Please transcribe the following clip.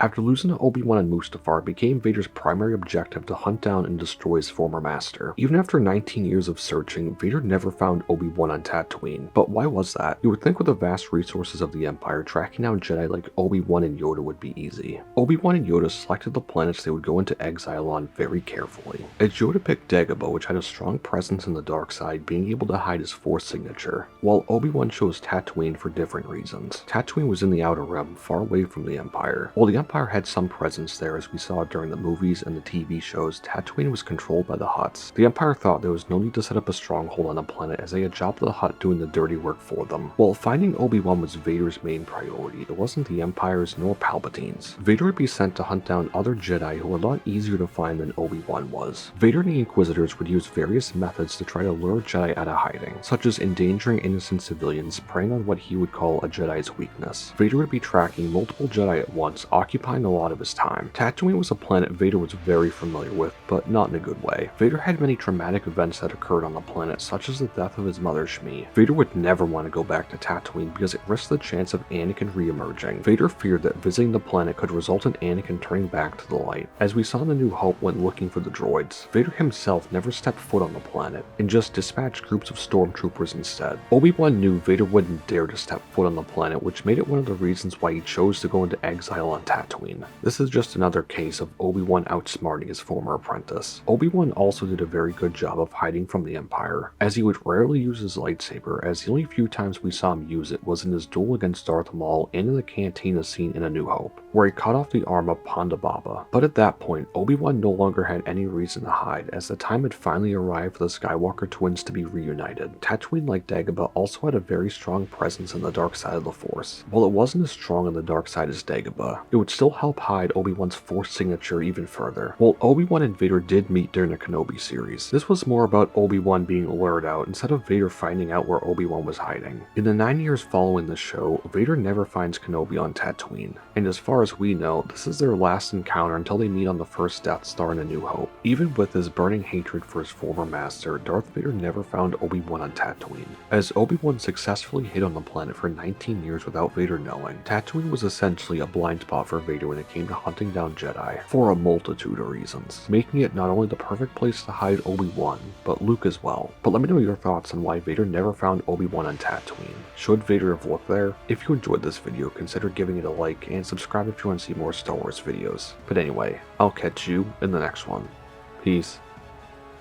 After losing to Obi Wan and Mustafar, it became Vader's primary objective to hunt down and destroy his former master. Even after 19 years of searching, Vader never found Obi Wan on Tatooine. But why was that? You would think with the vast resources of the Empire, tracking down Jedi like Obi Wan and Yoda would be easy. Obi Wan and Yoda selected the planets they would go into exile on very carefully. As Yoda picked Dagobah, which had a strong presence in the dark side, being able to hide his Force signature, while Obi Wan chose Tatooine for different reasons. Tatooine was in the Outer Rim, far away from the Empire. While the Empire had some presence there, as we saw during the movies and the TV shows, Tatooine was controlled by the Hutts. The Empire thought there was no need to set up a stronghold on the planet, as they had jobbed the Hutt doing the dirty work for them. While finding Obi-Wan was Vader's main priority, it wasn't the Empire's nor Palpatine's. Vader would be sent to hunt down other Jedi who were a lot easier to find than Obi-Wan was. Vader and the Inquisitors would use various methods to try to lure Jedi out of hiding, such as endangering innocent civilians, preying on what he would call a Jedi's weakness. Vader would be tracking multiple Jedi at once, occupying a lot of his time. Tatooine was a planet Vader was very familiar with, but not in a good way. Vader had many traumatic events that occurred on the planet, such as the death of his mother Shmi. Vader would never want to go back to Tatooine because it risked the chance of Anakin re-emerging. Vader feared that visiting the planet could result in Anakin turning back to the light. As we saw in The New Hope when looking for the droids, Vader himself never stepped foot on the planet, and just dispatched groups of stormtroopers instead. Obi-Wan knew Vader wouldn't dare to step foot on the planet, which made it one of the reasons why he chose to go into exile on Tatooine. This is just another case of Obi-Wan outsmarting his former apprentice. Obi-Wan also did a very good job of hiding from the Empire, as he would rarely use his lightsaber, as the only few times we saw him use it was in his duel against Darth Maul and in the cantina scene in A New Hope, where he cut off the arm of Ponda Baba. But at that point, Obi-Wan no longer had any reason to hide, as the time had finally arrived for the Skywalker twins to be reunited. Tatooine, like Dagobah, also had a very strong presence in the dark side of the Force. While it wasn't as strong in the dark side as Dagobah, it would still help hide Obi-Wan's Force signature even further. While Obi-Wan and Vader did meet during the Kenobi series, this was more about Obi-Wan being lured out instead of Vader finding out where Obi-Wan was hiding. In the 9 years following the show, Vader never finds Kenobi on Tatooine, and as far as we know, this is their last encounter until they meet on the first Death Star in A New Hope. Even with his burning hatred for his former master, Darth Vader never found Obi-Wan on Tatooine. As Obi-Wan successfully hid on the planet for 19 years without Vader knowing, Tatooine was essentially a blind spot for Vader when it came to hunting down Jedi, for a multitude of reasons, making it not only the perfect place to hide Obi-Wan, but Luke as well. But let me know your thoughts on why Vader never found Obi-Wan on Tatooine. Should Vader have looked there? If you enjoyed this video, consider giving it a like and subscribe if you want to see more Star Wars videos. But anyway, I'll catch you in the next one. Peace.